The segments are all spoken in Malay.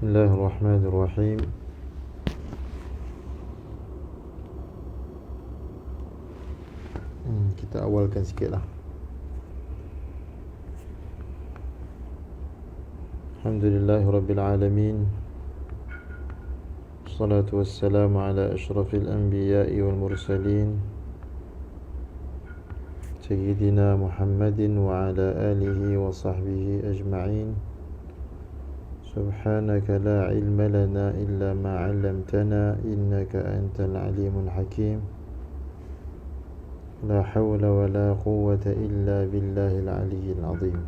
Bismillahirrahmanirrahim. Kita awalkan sikit lah. Alhamdulillahirrabbilalamin. Assalatu wassalamu ala ashrafil anbiya'i wal mursalin, Sayyidina Muhammadin wa ala alihi wa sahbihi ajma'in. Subhanaka la ilma lana illa ma 'allamtana innaka antal alimul hakim. La hawla wa la quwwata illa billahil aliyyil azim.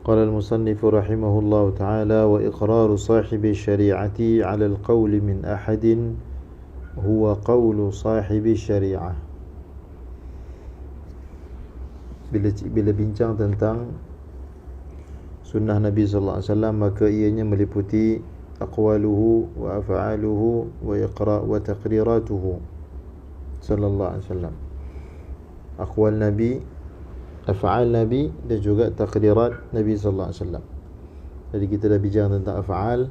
قال المصنف رحمه الله تعالى: وإقرار صاحب الشريعة على القول من أحد هو قول صاحب الشريعة. Bila bincang tentang sunnah Nabi sallallahu alaihi wasallam, maka ianya meliputi aqwaluhu wa af'aluhu wa taqriratuhu sallallahu alaihi wasallam. Aqwal Nabi, af'al Nabi dan juga taqrirat Nabi sallallahu alaihi wasallam. Jadi kita dah bincang tentang af'al,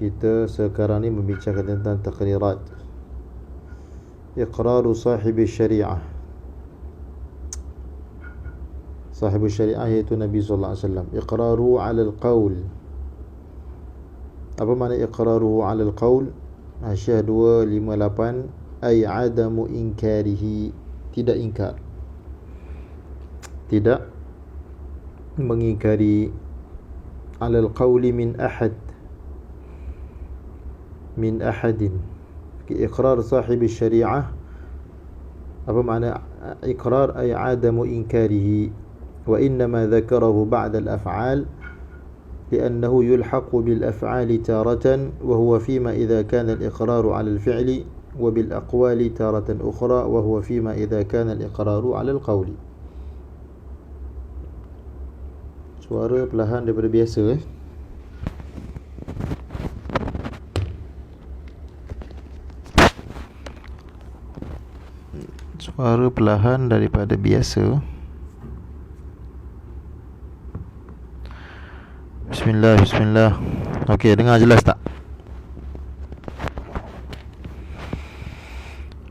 kita sekarang ni membicarakan tentang taqrirat. Iqraru sahibi syariah. Sahibu syariah iaitu Nabi sallallahu alaihi wasallam. Iqraru 'ala al-qaul. Apa makna iqraruhu 'ala al-qaul? Hasyiah 258, ay 'adamu inkarihi, tidak ingkar, tidak mengingkari, alal qawli min ahadin. Iqrar sahibi syariah, apa makna iqrar? Ay adamu inkarihi, wa innama dhakarahu ba'da al-af'al لأنه يلحق بالأفعال تارة وهو فيما إذا كان الإقرار على الفعل وبالأقوال تارة أخرى وهو فيما إذا كان الإقرار على القول. Suara perlahan daripada biasa Suara perlahan daripada biasa. Bismillah. Okey, dengar jelas tak?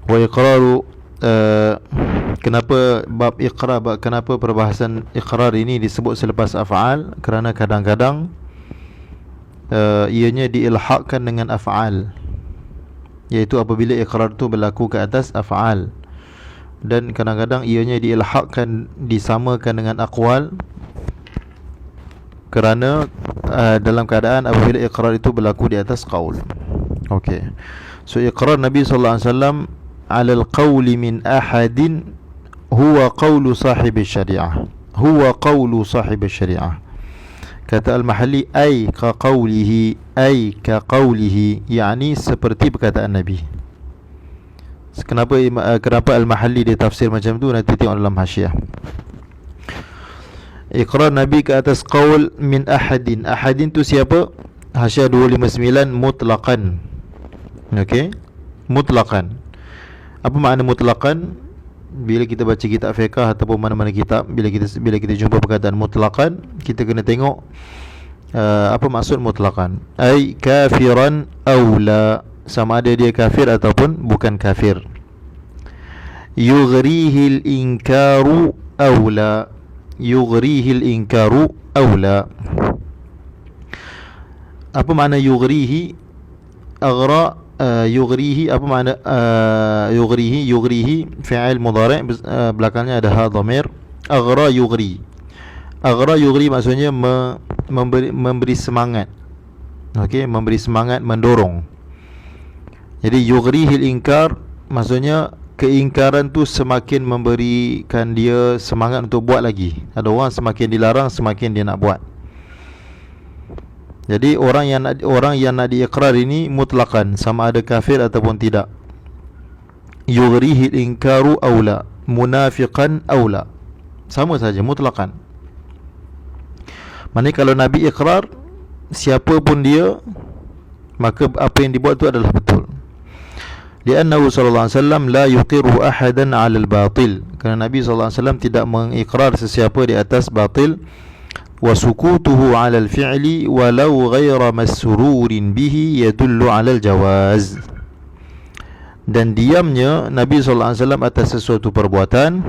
Wa iqraru, kenapa bab iqrar, kenapa perbahasan iqrar ini disebut selepas af'al? Kerana kadang-kadang ianya diilhaqkan dengan af'al, iaitu apabila iqrar itu berlaku ke atas af'al, dan kadang-kadang ianya diilhaqkan, disamakan dengan aqwal, kerana dalam keadaan apabila iqrar itu berlaku di atas qaul. Okey. So iqrar Nabi sallallahu alaihi wasallam 'ala al-qawli min ahadin huwa qawlu sahibi syariah. Huwa qawlu sahibi syariah. Kata Al-Mahalli, ay ka qawlihi, yakni seperti perkataan Nabi. Kenapa Al-Mahalli dia tafsir macam tu, nanti tengok dalam hasyiah. Iqrar Nabi ke atas qaul min ahadin. Ahadin tu siapa? Hasyiah 259, mutlaqan. Okey, mutlaqan. Apa makna mutlaqan? Bila kita baca kitab fiqh ataupun mana-mana kitab, bila kita jumpa perkataan mutlaqan, kita kena tengok apa maksud mutlaqan. Ai kafiran aw la, sama ada dia kafir ataupun bukan kafir. Yughrihi al-inkaru aw la. Yughrihi al-inkaru aw la. Apa makna yughrihi? Aghra, yughrihi, apa makna yughrihi fi'il mudhari', belakangnya ada ha dhamir. Aghra yughri maksudnya memberi semangat. Okey, memberi semangat, mendorong. Jadi yughrihi al-inkar maksudnya keingkaran tu semakin memberikan dia semangat untuk buat lagi. Ada orang semakin dilarang, semakin dia nak buat. Jadi orang yang nak diikrar ini mutlaqan, sama ada kafir ataupun tidak. yughrihi al-inkaru aw la, munafiqan aw la. Sama saja, mutlaqan. Maknanya kalau Nabi ikrar, siapa pun dia, maka apa yang dibuat itu adalah betul. Li'annahu sallallahu alaihi wasallam la yuqirru ahadan 'ala al-batil. Kerana Nabi sallallahu alaihi wasallam tidak mengikrar sesiapa di atas batil. Wa sukutuhu 'ala al-fi'li walau ghayra masrurin bihi yadullu 'ala al-jawaz. Dan diamnya Nabi sallallahu alaihi wasallam atas sesuatu perbuatan,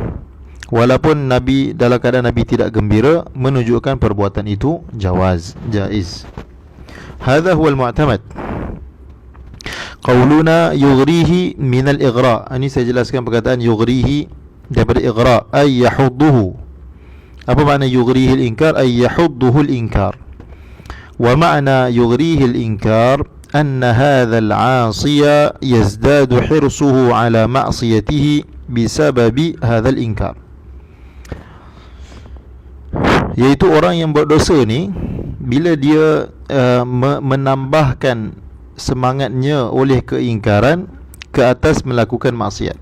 walaupun Nabi dalam keadaan Nabi tidak gembira, menunjukkan perbuatan itu jawaz, jaiz. Hadha huwa al-mu'tamad. Qauluna yughrihi min al-ighra. Ini saya jelaskan perkataan yughrihi daripada ighra, ay yahudduhu. Apa makna yughrihi al-inkar? Ay yahudduhu al-inkar. Wa ma'na yughrihi al-inkar anna hadha al-'asiya yazdadu hirsuhu 'ala ma'siyatihi bisababi hadha al-inkar. Iaitu orang yang buat dosa ni, bila dia menambahkan semangatnya oleh keingkaran ke atas melakukan maksiat.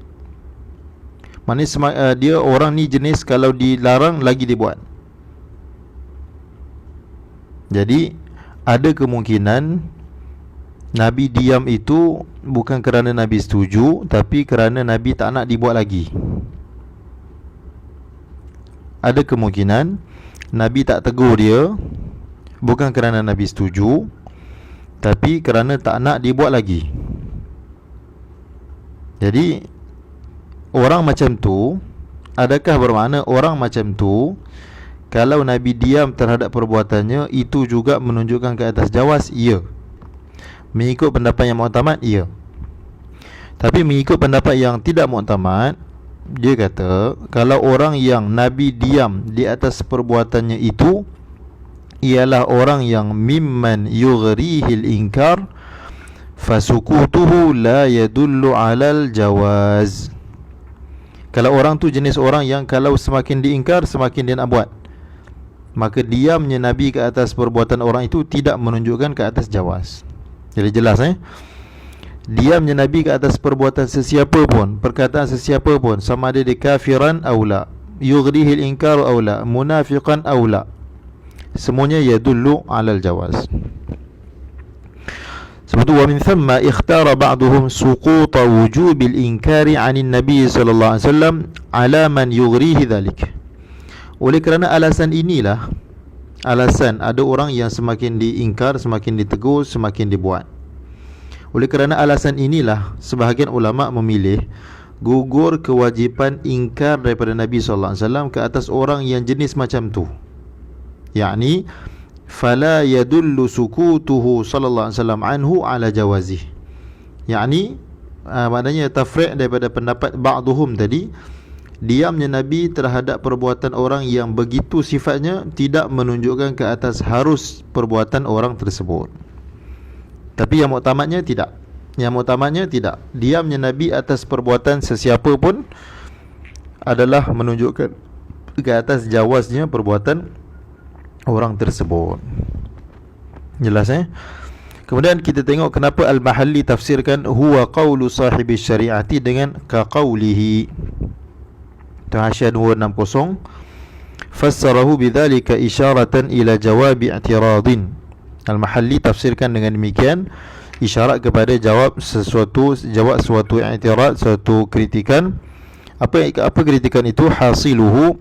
Maknanya dia orang ni jenis kalau dilarang lagi dibuat. Jadi ada kemungkinan Nabi diam itu bukan kerana Nabi setuju, tapi kerana Nabi tak nak dibuat lagi. Ada kemungkinan Nabi tak tegur dia bukan kerana Nabi setuju, tapi kerana tak nak dibuat lagi. Jadi orang macam tu, adakah bermakna orang macam tu kalau Nabi diam terhadap perbuatannya itu juga menunjukkan ke atas jawaz? Ya. Mengikut pendapat yang mu'tamad, ya. Tapi mengikut pendapat yang tidak mu'tamad, dia kata kalau orang yang Nabi diam di atas perbuatannya itu ialah orang yang mimman yughrihil inkar, fasukutuhu la yadullu 'alal jawaz. Kalau orang tu jenis orang yang kalau semakin diingkar semakin dia nak buat, maka diamnya Nabi ke atas perbuatan orang itu tidak menunjukkan ke atas jawaz. Jadi jelas diamnya Nabi ke atas perbuatan sesiapa pun, perkataan sesiapa pun, sama ada dia kafiran aw la, yughrihil inkar aw la, munafiqan aw la, semuanya yadullu 'alal jawaz. Sebab tu wa min thamma ikhtara ba'duhum suqut wujub al-inkari 'anil nabi sallallahu alaihi wasallam 'ala man yughrihi dhalik. Oleh kerana alasan inilah, alasan ada orang yang semakin diingkar, semakin ditegur, semakin dibuat. Oleh kerana alasan inilah sebahagian ulama memilih gugur kewajipan ingkar daripada Nabi sallallahu alaihi wasallam ke atas orang yang jenis macam tu. Yani fala yadullu sukutuhu sallallahu alaihi wasallam anhu ala jawazih. Yani maknanya tafriq daripada pendapat ba'duhum tadi, diamnya Nabi terhadap perbuatan orang yang begitu sifatnya tidak menunjukkan ke atas harus perbuatan orang tersebut. Tapi yang muktamadnya tidak. Yang muktamadnya tidak. Diamnya Nabi atas perbuatan sesiapa pun adalah menunjukkan ke atas jawaznya perbuatan orang tersebut. Jelas Kemudian kita tengok kenapa Al-Mahalli tafsirkan huwa qawlu sahibi syari'ati dengan ka qawlihi. Hasyiah 260 fassarahu bidzalika isyaratan ila jawabi i'tiradin. Al-Mahalli tafsirkan dengan demikian, isyarat kepada jawab sesuatu i'tirad, suatu kritikan. Apa kritikan itu? Hasiluhu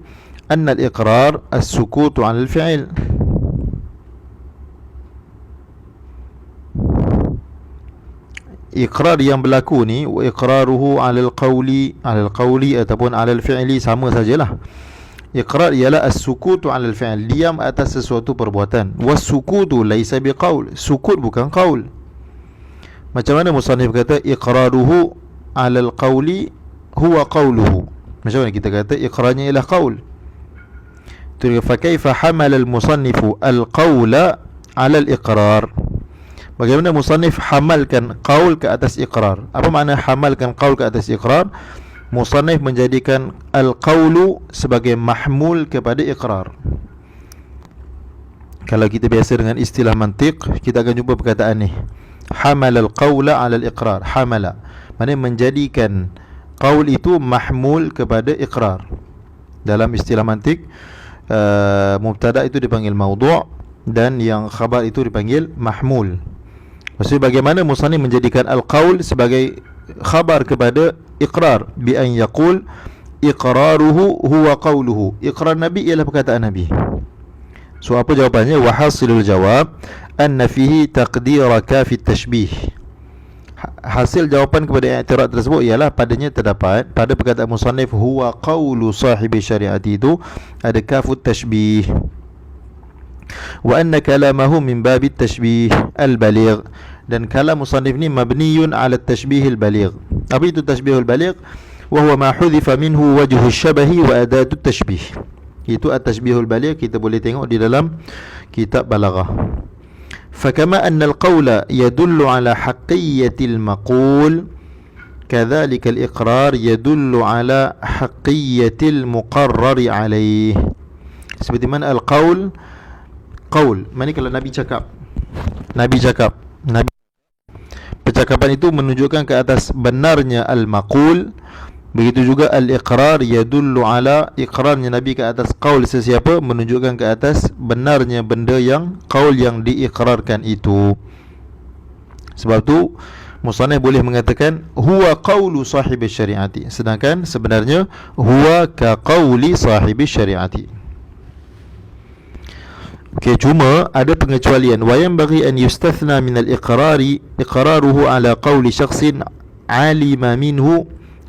anna al-iqrar as-sukutu 'ala al-fi'l. Iqrar yang berlaku ni, wa iqraruhu 'ala al-qawli ataupun 'ala al-fi'li sama sajalah. Iqrar ialah as-sukutu 'ala al-fi'l, diam atas sesuatu perbuatan. Was-sukutu laisa biqaul, sukut bukan qaul. Macam mana musannif kata iqraruhu 'ala al-qawli huwa qawluhu? Macam mana kita kata iqrarnya ialah qaul? Tu fa kaifa hamala al-musannifu al-qawla 'ala al-iqrar? Bagaimana musannif hamalkan qaul ke atas iqrar? Apa makna hamalkan qaul ke atas iqrar? Musannif menjadikan al-qawlu sebagai mahmul kepada iqrar. Kalau kita biasa dengan istilah mantiq, kita akan jumpa perkataan ni, hamala al-qawla 'ala al-iqrar. Hamala maknanya menjadikan qaul itu mahmul kepada iqrar. Dalam istilah mantik, mubtada itu dipanggil maudhu' dan yang khabar itu dipanggil mahmul. Maksudnya bagaimana musannif menjadikan al-qaul sebagai khabar kepada iqrar, bi an yaqul iqraruhu huwa qauluhu. Iqrar Nabi ialah perkataan Nabi. So apa jawapannya? Wa hasilul jawab anna fihi taqdira kaf at-tashbih. Hasil jawapan kepada i'tirad tersebut ialah padanya terdapat pada perkataan musannif huwa qaulu sahibi syariati itu ada kafut tashbih. Wa anna kalamahu min babi tashbih al-baligh, dan kalam musannif ni mabniyun ala tashbih al-baligh. Apa itu tashbih al-baligh? Wa huwa ma hudhifa minhu wajhu asy-syabahi wa adatu tashbih. Itu at-tashbih al-baligh, kita boleh tengok di dalam kitab balaghah. فكما أن القول يدل على حقية المقول كذلك الإقرار يدل على حقية المقرر عليه. Seperti mana al-qaul, qaul, mana kalau Nabi cakap, percakapan itu menunjukkan ke atas benarnya al-maqul. Begitu juga al-iqrar yadullu ala, iqrarnya Nabi ke atas qaul sesiapa menunjukkan ke atas benarnya benda yang qaul yang diikrarkan itu. Sebab tu musannif boleh mengatakan huwa qaulu sahibi syariati, sedangkan sebenarnya huwa ka qauli sahibi syariati. Okey, cuma ada pengecualian. Wa yanbaghi an yustathna min al-iqrari iqraruhu ala qauli shakhsin alima minhu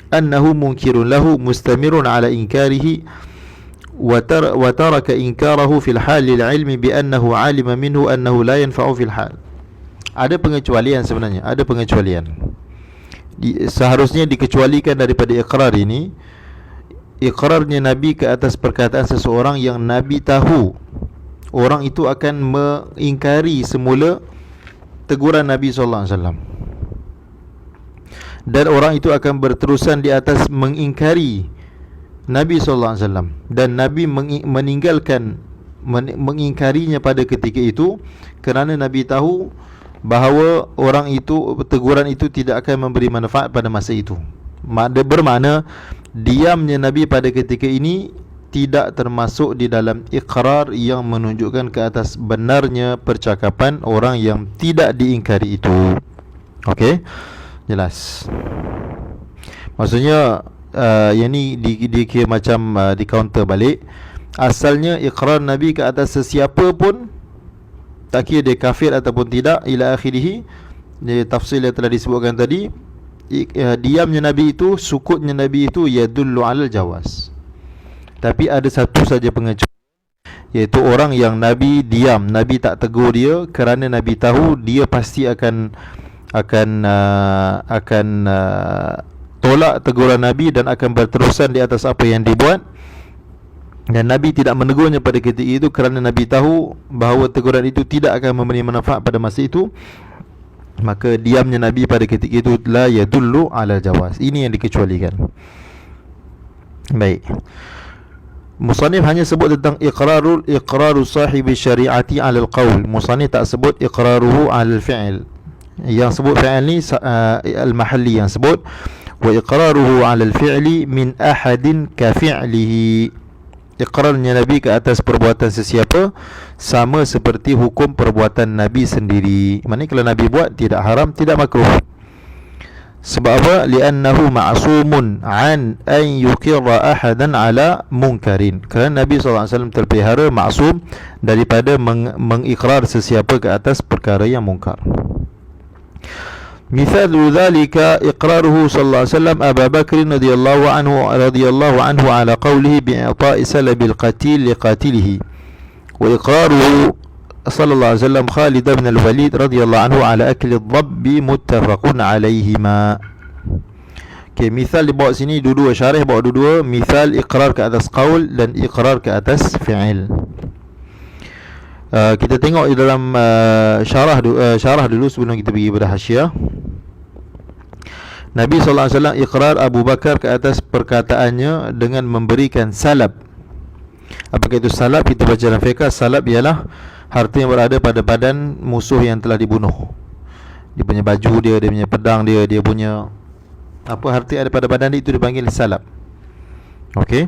annahu munkirun lahu mustamirun ala inkarihi wa taraka inkarahu fil hal lil ilmi bi annahu alima minhu annahu la yanfa'u fil hal. Ada pengecualian sebenarnya, ada pengecualian. Seharusnya dikecualikan daripada iqrar ini. Iqrarnya Nabi ke atas perkataan seseorang yang Nabi tahu orang itu akan mengingkari semula teguran Nabi sallallahu alaihi wasallam, dan orang itu akan berterusan di atas mengingkari Nabi sallallahu alaihi wasallam, dan Nabi mengingkarinya pada ketika itu kerana Nabi tahu bahawa orang itu, teguran itu tidak akan memberi manfaat pada masa itu. Bermakna diamnya Nabi pada ketika ini tidak termasuk di dalam iqrar yang menunjukkan ke atas benarnya percakapan orang yang tidak diingkari itu. Okey, jelas. Maksudnya yang ni dikira macam di counter balik. Asalnya iqrar Nabi ke atas sesiapa pun, tak kira dia kafir ataupun tidak, ila akhirih. Dia tafsir yang telah disebutkan tadi, diamnya Nabi itu, sukutnya Nabi itu yadullu alal jawaz. Tapi ada satu saja pengecualian, iaitu orang yang Nabi diam, Nabi tak tegur dia kerana Nabi tahu dia pasti akan tolak teguran Nabi dan akan berterusan di atas apa yang dibuat, dan Nabi tidak menegurnya pada ketika itu kerana Nabi tahu bahawa teguran itu tidak akan memberi manfaat pada masa itu. Maka diamnya Nabi pada ketika itu la yadullu ala jawaz. Ini yang dikecualikan. Baik, musannif hanya sebut tentang iqraru sahibi syariati ala al-qaul. Musannif tak sebut iqraruhu ala al-fi'l. Yang sebut fi'il ni al-mahalli yang sebut, wa iqraruhu ala al-fi'li min ahadin ka fi'lihi. Iqrarnya Nabi ke atas perbuatan sesiapa sama seperti hukum perbuatan Nabi sendiri. Maksudnya kalau Nabi buat tidak haram, tidak makruh. Sebab apa? Li'annahu ma'sumun an yuqirra ahadan ala munkarin. Kerana Nabi SAW terpelihara maksum daripada mengikrar sesiapa ke atas perkara yang mungkar. مثال ذلك إقراره صلى الله عليه وسلم أبا بكر رضي الله عنه على قوله بإعطاء سلب القتيل لقاتله، وإقراره صلى الله عليه وسلم خالد بن الوليد رضي الله عنه على أكل الضب متفق عليهما. Okay, misal dibawa sini dua-dua, syarih bawa dua-dua misal iqrar ke atas qaul dan iqrar ke atas fi'il. Kita tengok di dalam syarah dulu sebelum kita pergi pada hasyiah. Nabi SAW iqrar Abu Bakar ke atas perkataannya dengan memberikan salab. Apakah itu salab? Kita baca dalam fiqh, salab ialah harta yang berada pada badan musuh yang telah dibunuh. Dia punya baju dia, dia punya pedang dia, dia punya apa harta yang ada pada badan dia, itu dipanggil salab. Okey.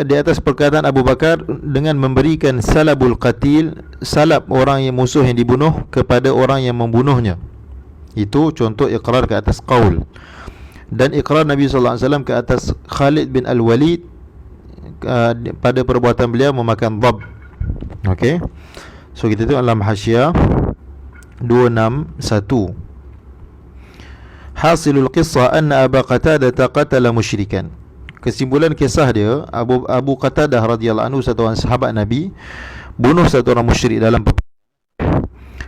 Di atas perkataan Abu Bakar dengan memberikan salabul qatil, salab orang yang musuh yang dibunuh kepada orang yang membunuhnya. Itu contoh iqrar ke atas qaul. Dan iqrar Nabi sallallahu alaihi wasallam ke atas Khalid bin Al-Walid pada perbuatan beliau memakan dhab. Okey. So kita tengok dalam hasyiah 261. Hasilul qissah anna Abu Qatadah qatala musyrikan. Kesimpulan kisah dia, Abu Qatadah radhiyallahu anhu, satu orang sahabat Nabi, bunuh satu orang musyrik dalam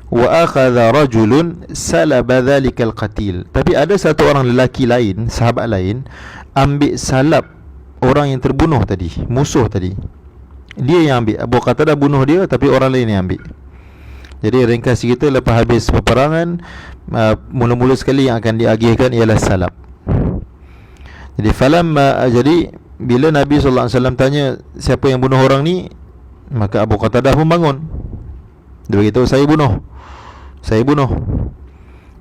wa akhadha rajulun salaba dhalikal qatil. Tapi ada satu orang lelaki lain, sahabat lain, ambil salab orang yang terbunuh tadi, musuh tadi. Dia yang ambil. Abu Qatadah bunuh dia, tapi orang lain yang ambil. Jadi ringkas cerita, lepas habis peperangan, mula-mula sekali yang akan diagihkan ialah salab. Jadi bila Nabi SAW tanya siapa yang bunuh orang ni, maka Abu Qatadah pun bangun. Dia beritahu, saya bunuh.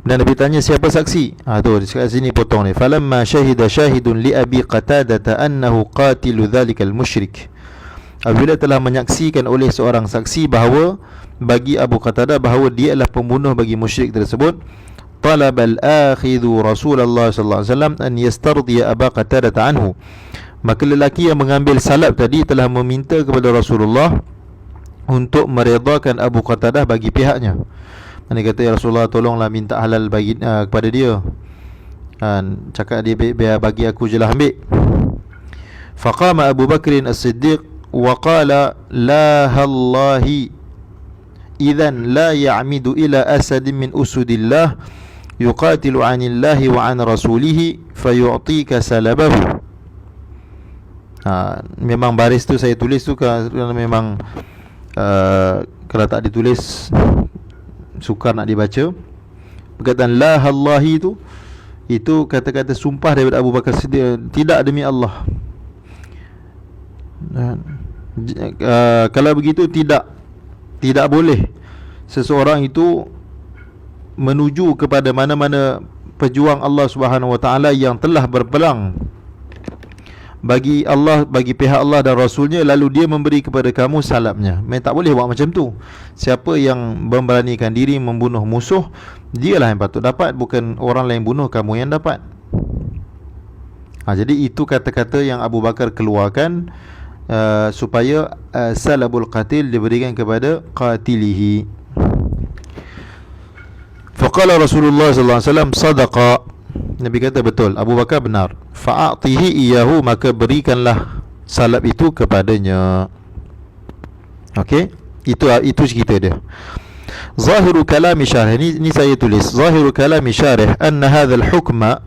Dan Nabi tanya siapa saksi. Tu dekat sini potong ni. Falamma syahida syahidun li Abi Qatadah annahu qatilu dhalikal musyrik. Apabila telah menyaksikan oleh seorang saksi bahawa bagi Abu Qatadah bahawa dia adalah pembunuh bagi musyrik tersebut, talabal akhidhu Rasulullah sallallahu alaihi wasallam an yastardiya Abu Qatadah anhu. Maka lelaki yang mengambil salab tadi telah meminta kepada Rasulullah untuk meredakan Abu Qatadah bagi pihaknya. Dia kata, ya Rasulullah, tolonglah minta halal bagi kepada dia. Cakap dia, biar bagi aku je lah, ambil. Faqama Abu Bakrin As-Siddiq wa qala la hallahi idhan la ya'midu ila asadin min usudillah yuqatilu 'anillahi wa 'an rasulihi fayu'tika salabahu. Memang baris tu saya tulis tu kerana memang kalau tak ditulis sukar nak dibaca. Perkataan la hallahi itu kata-kata sumpah daripada Abu Bakar Siddiq, tidak demi Allah. Kalau begitu tidak boleh seseorang itu menuju kepada mana-mana pejuang Allah Subhanahu Wa Taala yang telah berperang bagi Allah, bagi pihak Allah dan Rasulnya, lalu dia memberi kepada kamu salabnya. Tak boleh buat macam tu. Siapa yang memberanikan diri membunuh musuh, dialah yang patut dapat, bukan orang lain bunuh kamu yang dapat. Jadi itu kata-kata yang Abu Bakar keluarkan supaya salabul qatil diberikan kepada qatilihi. Faqala Rasulullah sallallahu alaihi wasallam sadaqa. Nabi kata betul, Abu Bakar benar. Fa'atihi iyahu, maka berikanlah salab itu kepadanya. Okey, itu cerita dia. Zahiru kalami syarih, ini saya tulis. Zahiru kalami syarih anna hadzal hukma,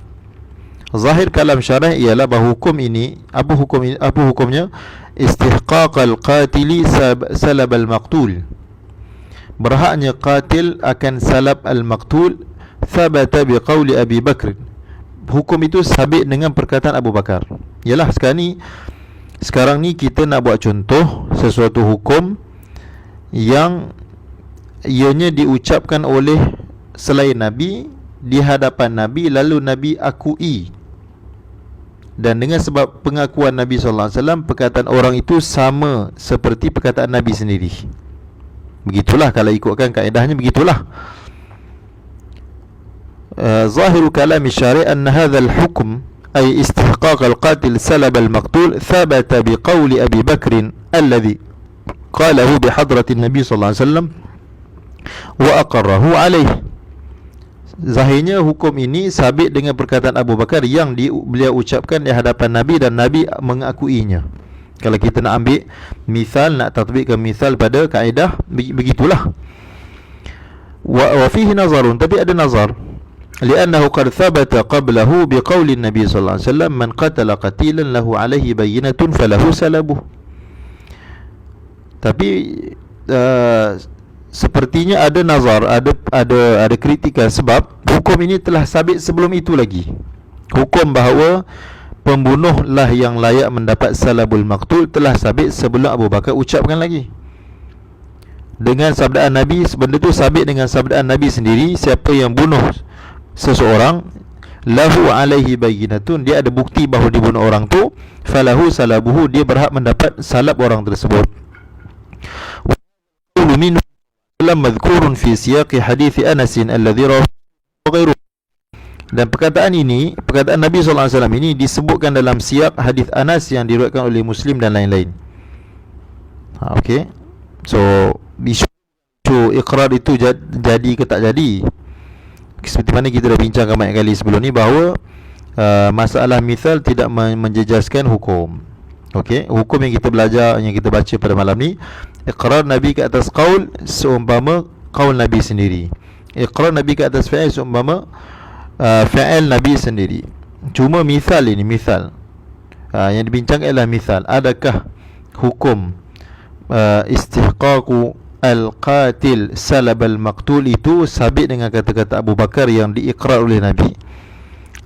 zahir kalam syarih ialah bahawa hukum ini, apa hukumnya? Istihqaqal qatili salab al-maqtul. Berhaknya qatil akan salab al-maqtul, thabata biqauli Abi Bakr. Hukum itu sabit dengan perkataan Abu Bakar. Yalah, sekarang ni kita nak buat contoh sesuatu hukum yang ianya diucapkan oleh selain Nabi di hadapan Nabi, lalu Nabi akui. Dan dengan sebab pengakuan Nabi sallallahu alaihi wasallam, perkataan orang itu sama seperti perkataan Nabi sendiri. Begitulah kalau ikutkan kaedahnya, begitulah. ظاهر كلام الشارع أن هذا الحكم أي استحقاق القاتل سلب المقتول ثبت بقول أبي بكر الذي قاله بحضرة النبي صلى الله عليه وسلم وأقره عليه. Zahirnya hukum ini sabit dengan perkataan Abu Bakar yang beliau ucapkan di hadapan Nabi dan Nabi mengakuinya. Kalau kita nak ambil misal, nak tatbikkan misal pada kaedah, begitulah. Wa fihi nazarun, tapi ada nazar. لأنه قد ثبت قبله بقول النبي صلى الله عليه وسلم من قتل قتيلا له عليه بينة فله سلبه. Tapi sepertinya ada nazar, ada kritikan, sebab hukum ini telah sabit sebelum itu lagi. Hukum bahawa pembunuhlah yang layak mendapat salabul maqtul telah sabit sebelum Abu Bakar ucapkan lagi. Dengan sabdaan Nabi, benda tu sabit dengan sabdaan Nabi sendiri, siapa yang bunuh seseorang, lahu alaihi bayyinatun, dia ada bukti bahawa dibunuh orang tu, falahu salabuhu, dia berhak mendapat salab orang tersebut. Wa minhu lam madhkurun fi siyaqi hadits Anas alladhi rawahu ghairuhu. Dan perkataan ini, perkataan Nabi SAW ini disebutkan dalam siyak hadis Anas yang diriwayatkan oleh Muslim dan lain-lain. Okey. So isu iqrar itu jadi ke tak jadi, seperti mana kita dah bincangkan banyak kali sebelum ni, bahawa masalah mithal tidak menjejaskan hukum. Okey, hukum yang kita belajar, yang kita baca pada malam ni, iqrar Nabi ke atas qaul seumpama qaul Nabi sendiri, iqrar Nabi ke atas fi'il seumpama fi'il Nabi sendiri. Cuma misal ini, misal yang dibincangkan adalah misal, adakah hukum istihqaqu al-qatil salab al-maqtul itu sabit dengan kata-kata Abu Bakar yang diikrar oleh Nabi,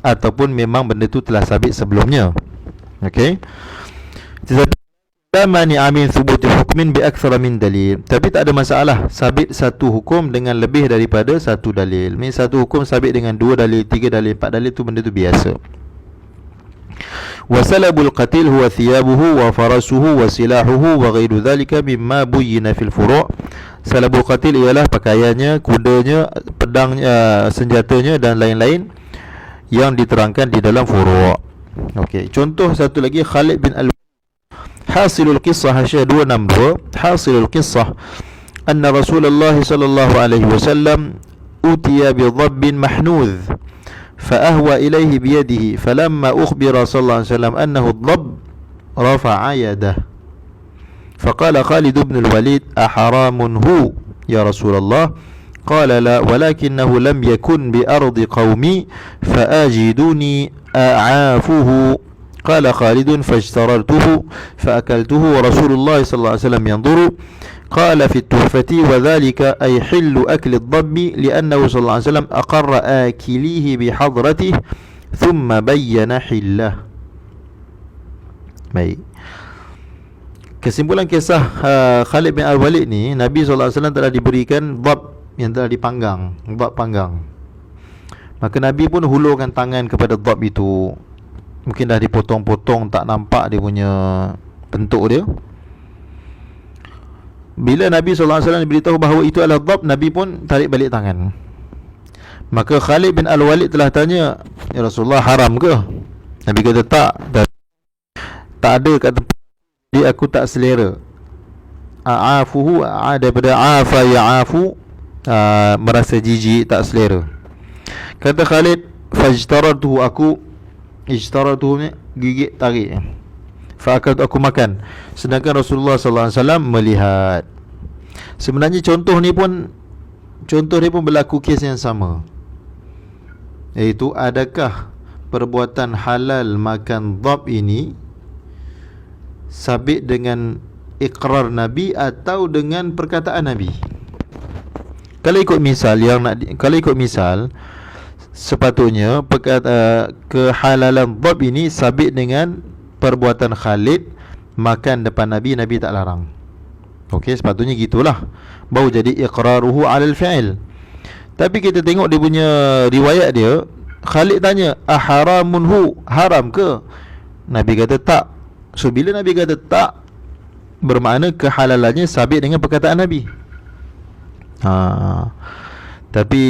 ataupun memang benda itu telah sabit sebelumnya. Okey, tetapi mani amin thubuti hukmin bi akthara min dalil, tapi tak ada masalah sabit satu hukum dengan lebih daripada satu dalil. Ni satu hukum sabit dengan 2 dalil, 3 dalil, 4 dalil, tu benda tu biasa. Wa salabul qatil huwa thiyabuhu wa farasuhu wa silahuhu wa ghairu dhalika mimma buyyina fil furu'. Salabul qatil ialah pakaiannya, kudanya, pedangnya, senjatanya dan lain-lain yang diterangkan di dalam furu'. Okey, contoh satu lagi, Khalid bin Al hasilul qissah Hasyiah 262, hasilul qissah anna Rasulullah sallallahu alaihi wasallam utiya bi dhabbin mahnudh فأهوى إليه بيده فلما أخبر صلى الله عليه وسلم أنه الضب رفع يده فقال خالد بن الوليد أحرام هو يا رسول الله؟ قال لا ولكنه لم يكن بأرض قومي فآجدوني أعافه. قال خالد فاجتررته فأكلته ورسول الله صلى الله عليه وسلم ينظر. قال في التحفة وذلك أي حل أكل الضب لأنه صلى الله عليه وسلم أقر آكليه بحضرته ثم بين حله. Baik, kesimpulan kisah Khalid bin Al-Walid ni, Nabi SAW telah diberikan dhab yang telah dipanggang, dhab panggang. Maka Nabi pun hulurkan tangan kepada dhab itu. Mungkin dah dipotong-potong, tak nampak dia punya bentuk dia. Bila Nabi SAW beritahu bahawa itu adalah dhab, Nabi pun tarik balik tangan. Maka Khalid bin Al-Walid telah tanya, ya Rasulullah, haram ke? Nabi kata tak ada kat tempat, jadi aku tak selera. A'afuhu, daripada afa ya'afu, merasa jijik, tak selera. Kata Khalid, fajtaratuhu, aku ijtaratuhu ni gigit, tarik, fa'akal, aku makan. Sedangkan Rasulullah SAW melihat. Sebenarnya contoh ni pun berlaku kes yang sama, iaitu adakah perbuatan halal makan dhab ini sabit dengan ikrar Nabi atau dengan perkataan Nabi. Kalau ikut misal sepatutnya kehalalan dhab ini sabit dengan perbuatan Khalid makan depan Nabi, Nabi tak larang. Okey, sepatutnya gitulah, baru jadi iqraruhu alal fi'il. Tapi kita tengok dia punya riwayat dia, Khalid tanya, aharamun hu, haram ke? Nabi kata tak. So bila Nabi kata tak, bermakna kehalalannya sabit dengan perkataan Nabi. Tapi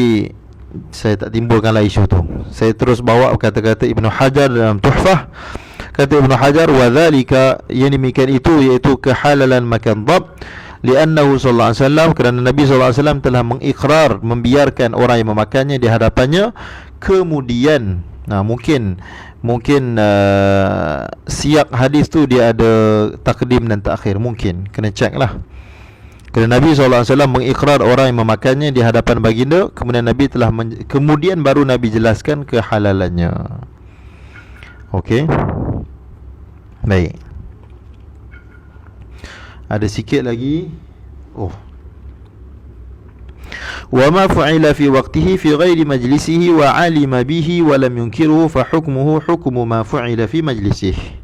saya tak timbulkanlah isu tu. Saya terus bawa kata-kata Ibnu Hajar dalam Tuhfah. Kata Ibnu Hajar, wa dhalika, yang demikian itu iaitu kehalalan makan dhab, li'annahu sallallahu alaihi wasallam, kerana Nabi sallallahu alaihi wasallam telah mengikrar, membiarkan orang yang memakannya di hadapannya. Kemudian mungkin siyak hadis tu dia ada takdim dan takhir, mungkin kena check lah. Kerana Nabi SAW mengikrar orang yang memakannya di hadapan baginda, kemudian Nabi kemudian baru Nabi jelaskan kehalalannya. Okey, baik, ada sikit lagi. Wa ma fa'ila fi waqtihi fi ghairi majlisihi wa 'alima bihi wa lam yunkiruhu fa hukmuhu hukmu ma fa'ila fi majlisihi.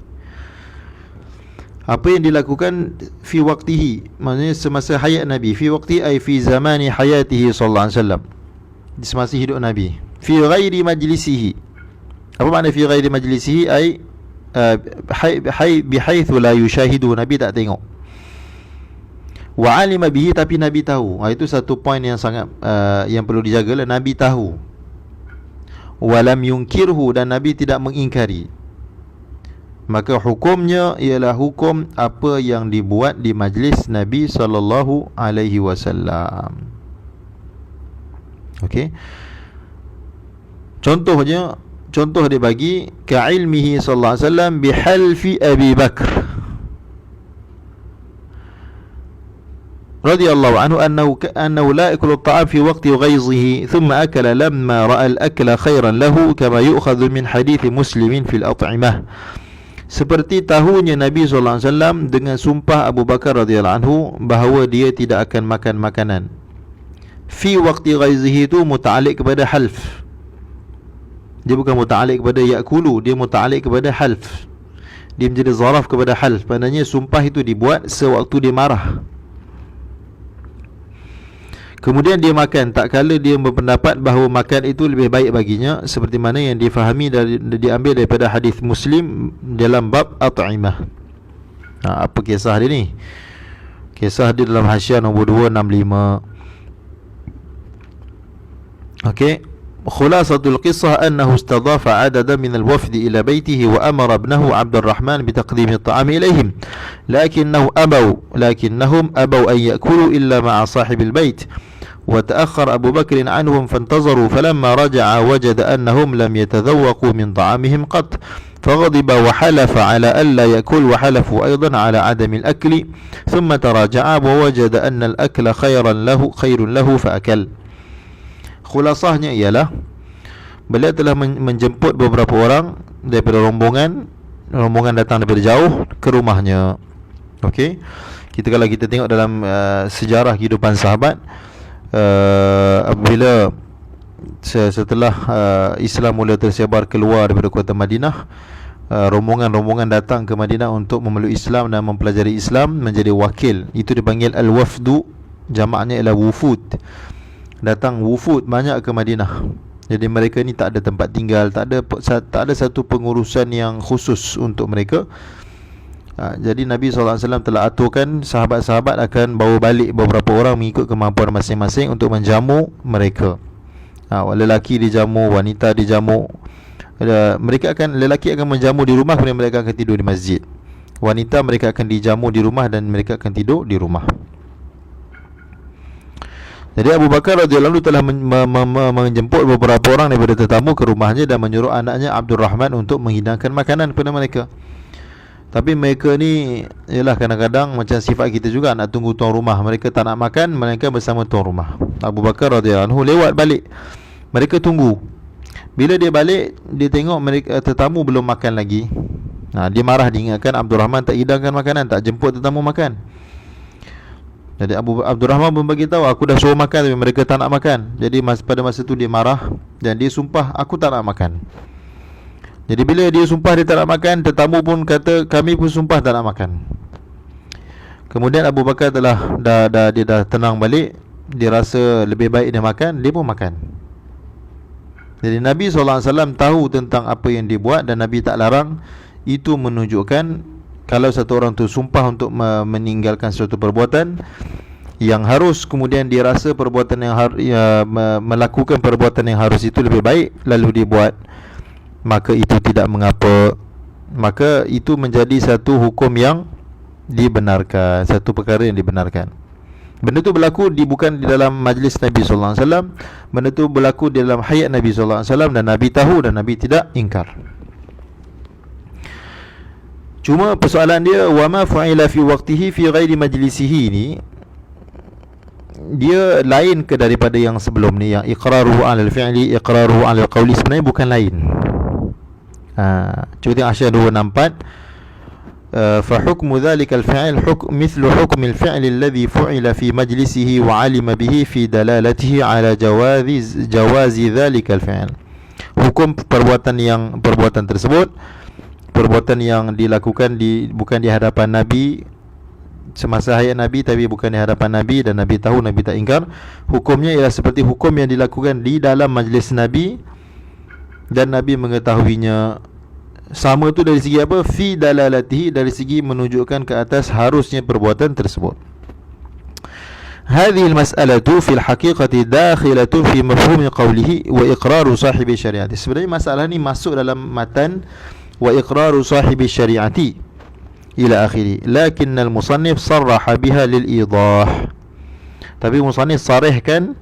Apa yang dilakukan fi waqtihi, maksudnya semasa hayat Nabi. Fi waqti ay fi zamani hayatihi sallallahu alaihi wasallam, di semasa hidup Nabi. fi ghairi majlisihi. Apa makna fi ghairi majlisihi? Ai bihaitsu la yushahidu, Nabi tak tengok. Wa alima bihi, tapi Nabi tahu. Itu satu poin yang sangat yang perlu dijagalah. Nabi tahu. Walam yunkirhu, dan Nabi tidak mengingkari. Maka hukumnya ialah hukum apa yang dibuat di majlis Nabi sallallahu alaihi wasallam. Okey. Contoh dia bagi ka'ilmihi sallallahu alaihi wasallam bihalfi Abi Bakr radhiyallahu anhu annahu la yakulu at-ta'am fi waqti ghayzihi thumma akala lamma ra'a al-akla khairan lahu kama yu'khadhu min hadith Muslim fi al-at'imah. Seperti tahunya Nabi sallallahu alaihi wasallam dengan sumpah Abu Bakar radhiyallahu anhu bahawa dia tidak akan makan makanan. Fi waqti ghayzihi itu muta'alliq kepada half. Dia bukan muta'alliq kepada ya'kulu, dia muta'alliq kepada half. Dia menjadi zaraf kepada half. Maknanya sumpah itu dibuat sewaktu dia marah. Kemudian dia makan, tak kala dia berpendapat bahawa makan itu lebih baik baginya, seperti mana yang difahami diambil daripada hadis Muslim dalam bab at'imah. Apa kisah dia ni? Kisah dia dalam hasyiah nombor 265. Okey. Khulasatul qissah annahu istadhafa 'adadan min al-wafd ila baytihi wa amara ibnahu Abdurrahman bitaqdim at-ta'am ilayhim lakinnahum abaw an ya'kulu illa ma'a sahib al-bayt wa ta'akhkhara Abu Bakr anhum fantazaru falamma raja'a wajada annahum lam yatadhawwaqu min ta'amihim qat فغضب وحلف على ألا يأكل وحلفوا أيضا على عدم الأكل ثم تراجع ووجد أن الأكل خير له فأكل. Khulasahnya ialah beliau telah menjemput beberapa orang daripada rombongan datang daripada jauh ke rumahnya. Okey. Kalau kita tengok dalam sejarah kehidupan sahabat, apabila setelah Islam mula tersebar keluar daripada kota Madinah, rombongan datang ke Madinah untuk memeluk Islam dan mempelajari Islam, menjadi wakil. Itu dipanggil al-wafdu, jamaknya ialah wufud. Datang wufud banyak ke Madinah. Jadi mereka ni tak ada tempat tinggal, tak ada satu pengurusan yang khusus untuk mereka. Jadi Nabi SAW telah aturkan sahabat-sahabat akan bawa balik beberapa orang mengikut kemampuan masing-masing untuk menjamu mereka. Lelaki dijamu, wanita dijamu. Lelaki akan menjamu di rumah, kemudian mereka akan tidur di masjid. Wanita mereka akan dijamu di rumah dan mereka akan tidur di rumah. Jadi Abu Bakar radhiyallahu anhu telah menjemput beberapa orang daripada tetamu ke rumahnya dan menyuruh anaknya Abdurrahman untuk menghidangkan makanan kepada mereka. Tapi mereka ni ialah kadang-kadang macam sifat kita juga, nak tunggu tuan rumah. Mereka tak nak makan, mereka bersama tuan rumah. Abu Bakar radhiyallahu anhu lewat balik. Mereka tunggu. Bila dia balik, dia tengok mereka tetamu belum makan lagi. Dia marah, diingatkan Abdurrahman tak hidangkan makanan, tak jemput tetamu makan. Jadi Abdurrahman pun bagi tahu, aku dah suruh makan tapi mereka tak nak makan. Jadi pada masa tu dia marah dan dia sumpah, aku tak nak makan. Jadi bila dia sumpah dia tak nak makan, tetamu pun kata, kami pun sumpah tak nak makan. Kemudian Abu Bakar dia dah tenang balik. Dia rasa lebih baik dia makan, dia pun makan. Jadi Nabi SAW tahu tentang apa yang dia buat dan Nabi tak larang. Itu menunjukkan kalau satu orang tu sumpah untuk meninggalkan suatu perbuatan yang harus, kemudian dia rasa perbuatan yang melakukan perbuatan yang harus itu lebih baik, lalu dia buat, maka itu tidak mengapa. Maka itu menjadi satu hukum yang dibenarkan, satu perkara yang dibenarkan. Benda tu berlaku bukan di dalam majlis Nabi sallallahu alaihi wasallam. Benda tu berlaku di dalam hayat Nabi sallallahu alaihi wasallam dan Nabi tahu dan Nabi tidak ingkar. Cuma persoalan dia, wa ma fa'ila fi waqtihi fi ghairi majlisihi ni, dia lain ke daripada yang sebelum ni, yang iqraruhu 'ala al-fi'li, iqraruhu 'ala al-qawli, sebenarnya bukan lain. Cuba tengok Hasyiah 264. Fa hukmu dhalika al-fi'l mithlu hukm al-fi'l alladhi fu'ila fi majlisihi wa 'alima bihi fi dalalatihi 'ala jawazi dhalika al-fi'l. Hukum perbuatan tersebut, perbuatan yang dilakukan bukan di hadapan Nabi, semasa hayat Nabi tapi bukan di hadapan Nabi, dan Nabi tahu, Nabi tak ingkar, hukumnya ialah seperti hukum yang dilakukan di dalam majlis Nabi dan Nabi mengetahuinya. Sama tu dari segi apa? Fi dalalatihi, dari segi menunjukkan ke atas harusnya perbuatan tersebut. هذه المسألة في الحقيقة داخلة في مفهوم قوله وإقرار صاحب الشريعة. Sebenarnya masalah ni masuk dalam matan وإقرار صاحب الشريعة إلى آخره. لكن المصنف صرح بها للإيضاح. Tapi musannif sarihkan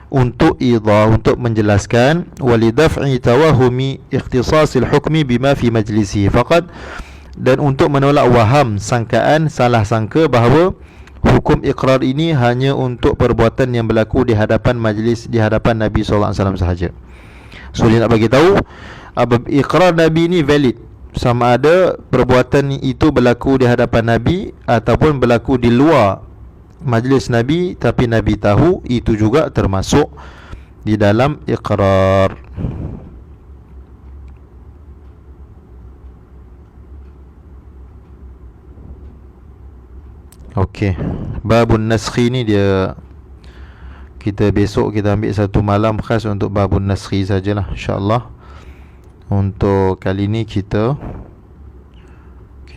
untuk idah, untuk menjelaskan, walidaf'i tawahumi ikhtisasil hukmi bima fi majlisihi faqat, dan untuk menolak waham, sangkaan, salah sangka bahawa hukum iqrar ini hanya untuk perbuatan yang berlaku di hadapan majlis, di hadapan Nabi SAW sahaja. So dia nak bagi tahu iqrar Nabi ni valid, sama ada perbuatan itu berlaku di hadapan Nabi ataupun berlaku di luar majlis Nabi, tapi Nabi tahu, itu juga termasuk di dalam iqrar. Okey, babun naskhi ni dia, kita besok kita ambil satu malam khas untuk babun naskhi sajalah, insya-Allah. Untuk kali ni kita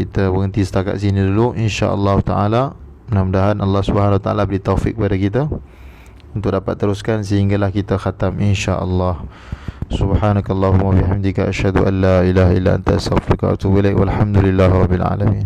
berhenti setakat sini dulu, insya-Allah taala. Mudah-mudahan Allah Subhanahu Wa Taala beri taufik kepada kita untuk dapat teruskan sehinggalah kita khatam, insya-Allah. Subhanakallahumma wa bihamdika asyhadu an la ilaha illa anta astaghfiruka wa atubu ilaik. Walhamdulillahirabbil alamin.